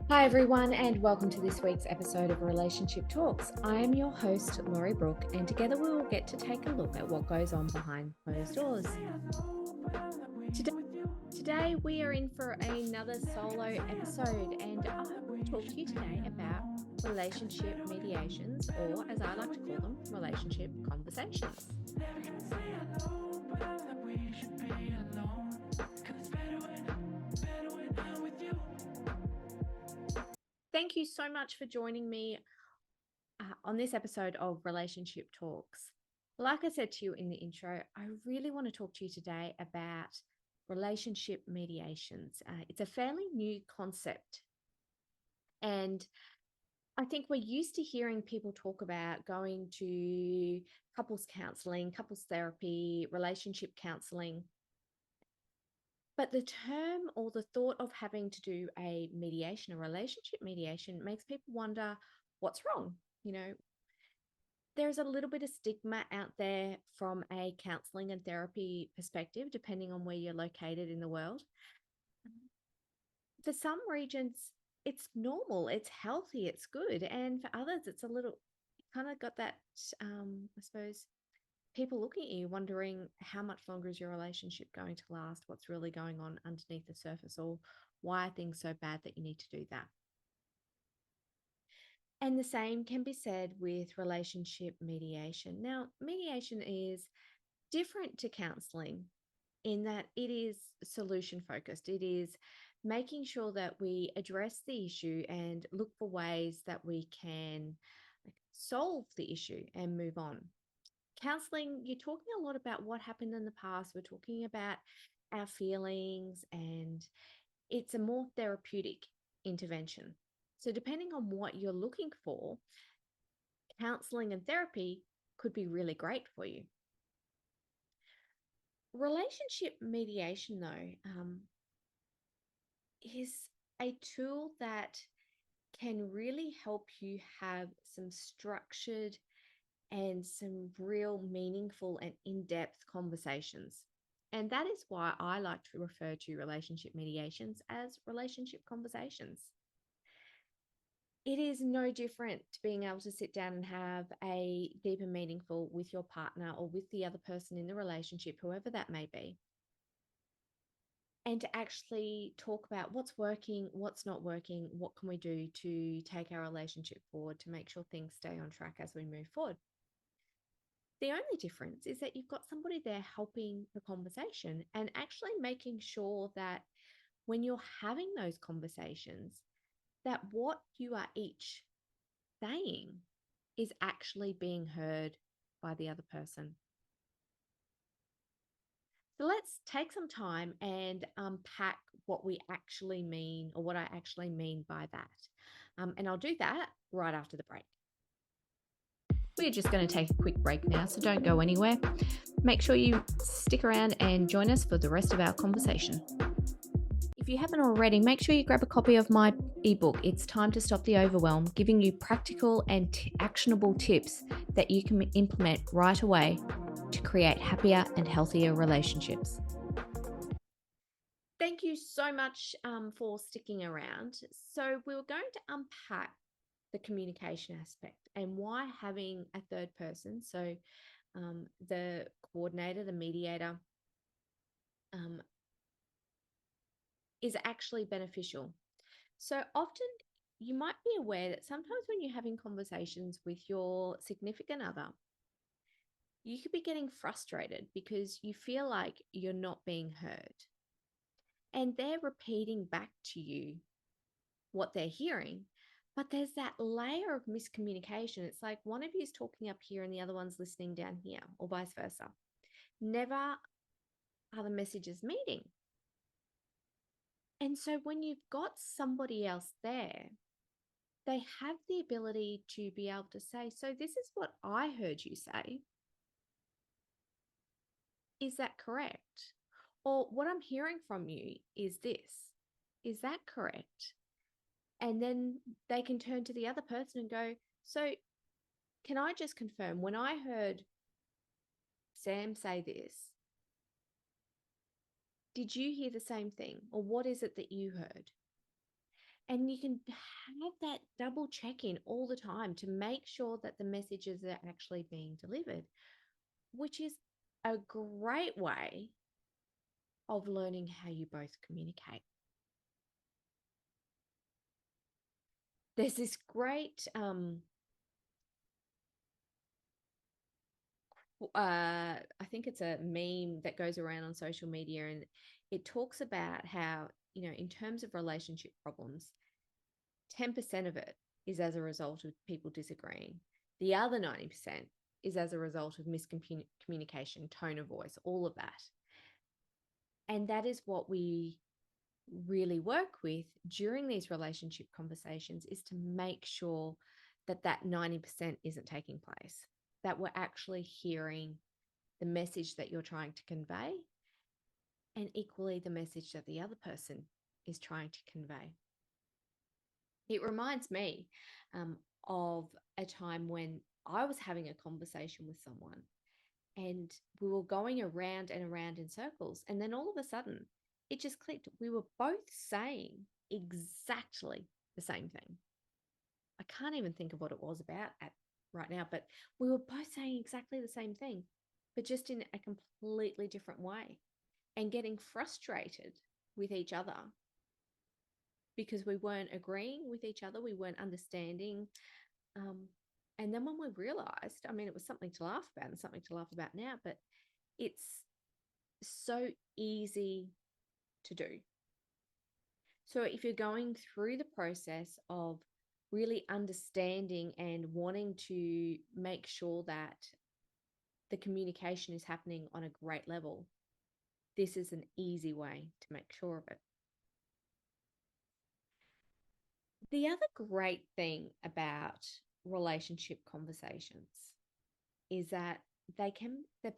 Hi, everyone, and welcome to this week's episode of Relationship Talks. I am your host, Laurie Brooke, and together we will get to take a look at what goes on behind closed doors. Today we are in for another solo episode, and I want to talk to you today about relationship mediations, or as I like to call them, relationship conversations. Thank you so much for joining me on this episode of Relationship Talks. Like I said to you in the intro, I really want to talk to you today about relationship mediations. It's a fairly new concept. And I think we're used to hearing people talk about going to couples counseling, couples therapy, relationship counseling. But the term or the thought of having to do a mediation, a relationship mediation, makes people wonder what's wrong. There's a little bit of stigma out there from a counseling and therapy perspective, depending on where you're located in the world. For some regions, it's normal, it's healthy, it's good. And for others, it's a little kind of got that, I suppose, people looking at you wondering how much longer is your relationship going to last? What's really going on underneath the surface? Or why are things so bad that you need to do that? And the same can be said with relationship mediation. Now, mediation is different to counseling in that it is solution focused. It is making sure that we address the issue and look for ways that we can solve the issue and move on. Counseling, you're talking a lot about what happened in the past. We're talking about our feelings, and it's a more therapeutic intervention. So depending on what you're looking for, counseling and therapy could be really great for you. Relationship mediation, though, is a tool that can really help you have some structured and some real meaningful and in-depth conversations. And that is why I like to refer to relationship mediations as relationship conversations. It is no different to being able to sit down and have a deep and meaningful with your partner or with the other person in the relationship, whoever that may be, and to actually talk about what's working, what's not working, what can we do to take our relationship forward to make sure things stay on track as we move forward. The only difference is that you've got somebody there helping the conversation and actually making sure that when you're having those conversations, that what you are each saying is actually being heard by the other person. So let's take some time and unpack what we actually mean, or what I actually mean by that. And I'll do that right after the break. We're just going to take a quick break now, so don't go anywhere. Make sure you stick around and join us for the rest of our conversation. If you haven't already, make sure you grab a copy of my ebook, It's Time to Stop the Overwhelm, giving you practical and actionable tips that you can implement right away to create happier and healthier relationships. Thank you so much for sticking around. So we're going to unpack the communication aspect and why having a third person, so the coordinator, the mediator, is actually beneficial. So often you might be aware that sometimes when you're having conversations with your significant other, you could be getting frustrated because you feel like you're not being heard. And they're repeating back to you what they're hearing, but there's that layer of miscommunication. It's like one of you is talking up here and the other one's listening down here, or vice versa. Never are the messages meeting. And so when you've got somebody else there, they have the ability to be able to say, so this is what I heard you say. Is that correct? Or what I'm hearing from you is this. Is that correct? And then they can turn to the other person and go, so Can I just confirm, when I heard Sam say this, did you hear the same thing? Or what is it that you heard? And you can have that double check in all the time to make sure that the messages are actually being delivered, which is a great way of learning how you both communicate. There's this great I think it's a meme that goes around on social media, and it talks about how, in terms of relationship problems, 10% of it is as a result of people disagreeing. The other 90% is as a result of miscommunication, tone of voice, all of that. And that is what we really work with during these relationship conversations, is to make sure that that 90% isn't taking place, that we're actually hearing the message that you're trying to convey, and equally the message that the other person is trying to convey. It reminds me of a time when I was having a conversation with someone, and we were going around and around in circles. And then all of a sudden, it just clicked. We were both saying exactly the same thing. I can't even think of what it was about right now, but we were both saying exactly the same thing, but just in a completely different way, and getting frustrated with each other because we weren't agreeing with each other, we weren't understanding. And then when we realized, I mean, it was something to laugh about and something to laugh about now, but it's so easy to do. So if you're going through the process of really understanding and wanting to make sure that the communication is happening on a great level, this is an easy way to make sure of it. The other great thing about relationship conversations is that they're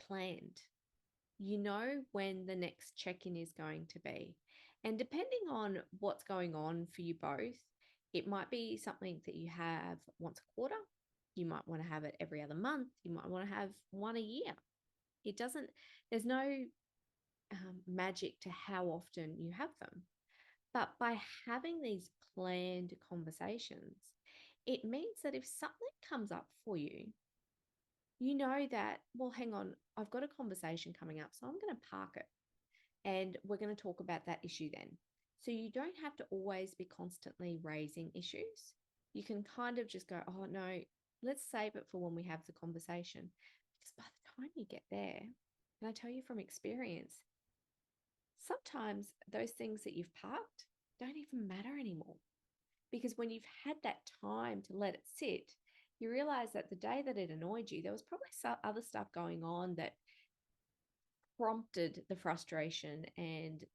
planned. You know when the next check-in is going to be. And depending on what's going on for you both, it might be something that you have once a quarter. You might want to have it every other month. You might want to have one a year. There's no magic to how often you have them. But by having these planned conversations, it means that if something comes up for you, you know that, well, hang on, I've got a conversation coming up, so I'm going to park it and we're going to talk about that issue then. So you don't have to always be constantly raising issues. You can kind of just go, oh, no, let's save it for when we have the conversation. Because by the time you get there, and I tell you from experience, sometimes those things that you've parked don't even matter anymore. Because when you've had that time to let it sit, you realize that the day that it annoyed you, there was probably some other stuff going on that prompted the frustration and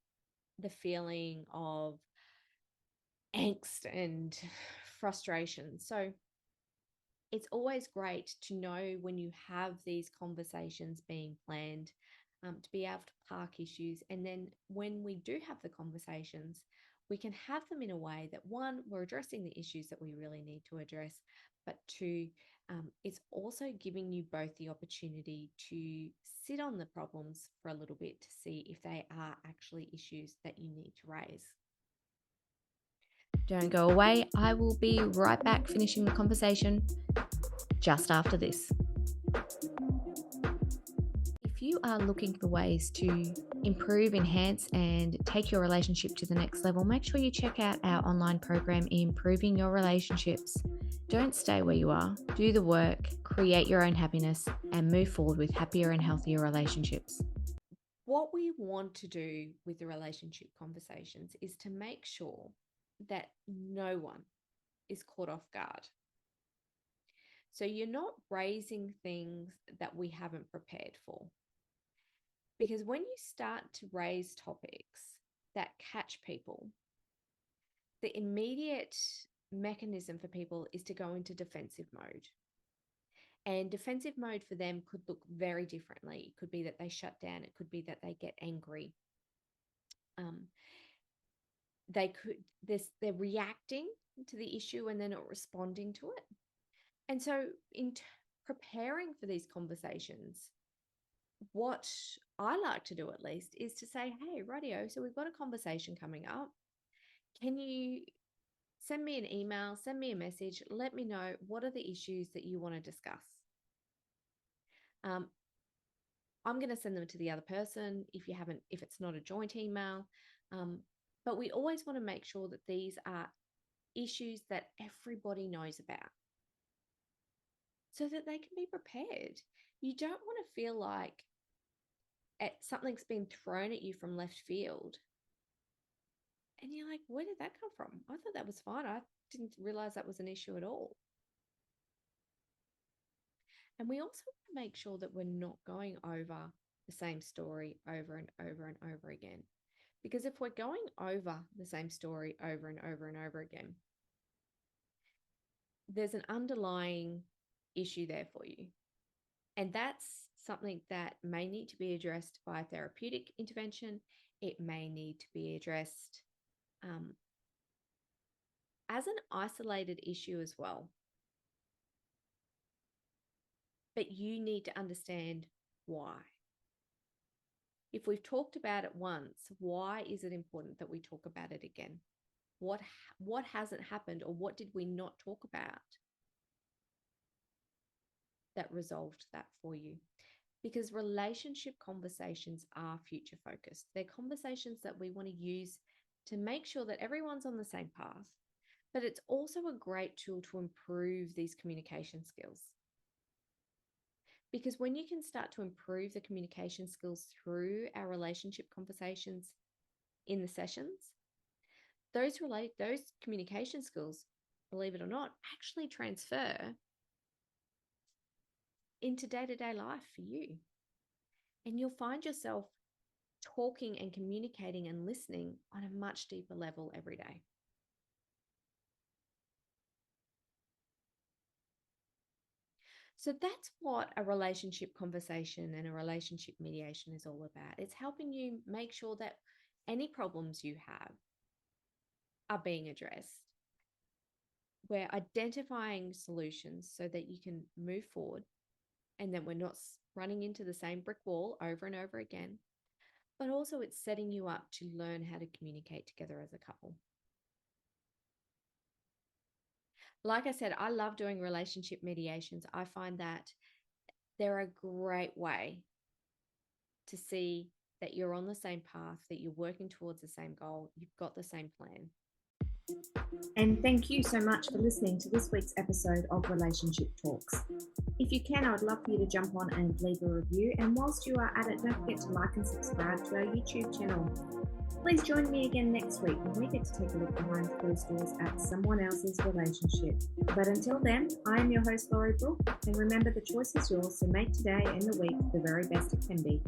the feeling of angst and frustration. So it's always great to know when you have these conversations being planned, to be able to park issues. And then when we do have the conversations, we can have them in a way that, one, we're addressing the issues that we really need to address, but two, it's also giving you both the opportunity to sit on the problems for a little bit to see if they are actually issues that you need to raise. Don't go away. I will be right back finishing the conversation just after this. If you are looking for ways to improve, enhance, and take your relationship to the next level, make sure you check out our online program, Improving Your Relationships. Don't stay where you are. Do the work, create your own happiness, and move forward with happier and healthier relationships. What we want to do with the relationship conversations is to make sure that no one is caught off guard. So you're not raising things that we haven't prepared for. Because when you start to raise topics that catch people, the immediate mechanism for people is to go into defensive mode. And defensive mode for them could look very differently. It could be that they shut down. It could be that they get angry. They're reacting to the issue and they're not responding to it. And so preparing for these conversations, what I like to do at least is to say, hey, radio, so we've got a conversation coming up. Can you send me an email, send me a message, let me know what are the issues that you want to discuss. I'm going to send them to the other person if it's not a joint email. But we always want to make sure that these are issues that everybody knows about so that they can be prepared. You don't want to feel like something's been thrown at you from left field. And you're like, where did that come from? I thought that was fine. I didn't realize that was an issue at all. And we also want to make sure that we're not going over the same story over and over and over again. Because if we're going over the same story over and over and over again, there's an underlying issue there for you. And that's something that may need to be addressed by therapeutic intervention. It may need to be addressed as an isolated issue as well. But you need to understand why. If we've talked about it once, why is it important that we talk about it again? What hasn't happened, or what did we not talk about that resolved that for you? Because relationship conversations are future focused. They're conversations that we want to use to make sure that everyone's on the same path, but it's also a great tool to improve these communication skills. Because when you can start to improve the communication skills through our relationship conversations in the sessions, those communication skills, believe it or not, actually transfer into day-to-day life for you. And you'll find yourself talking and communicating and listening on a much deeper level every day. So that's what a relationship conversation and a relationship mediation is all about. It's helping you make sure that any problems you have are being addressed. We're identifying solutions so that you can move forward and that we're not running into the same brick wall over and over again. But also it's setting you up to learn how to communicate together as a couple. Like I said, I love doing relationship mediations. I find that they're a great way to see that you're on the same path, that you're working towards the same goal, you've got the same plan. And thank you so much for listening to this week's episode of Relationship Talks. If you can, I would love for you to jump on and leave a review. And whilst you are at it, don't forget to like and subscribe to our YouTube channel. Please join me again next week when we get to take a look behind closed doors at someone else's relationship. But until then, I am your host, Laurie Brooke, and remember, the choice is yours, so make today and the week the very best it can be.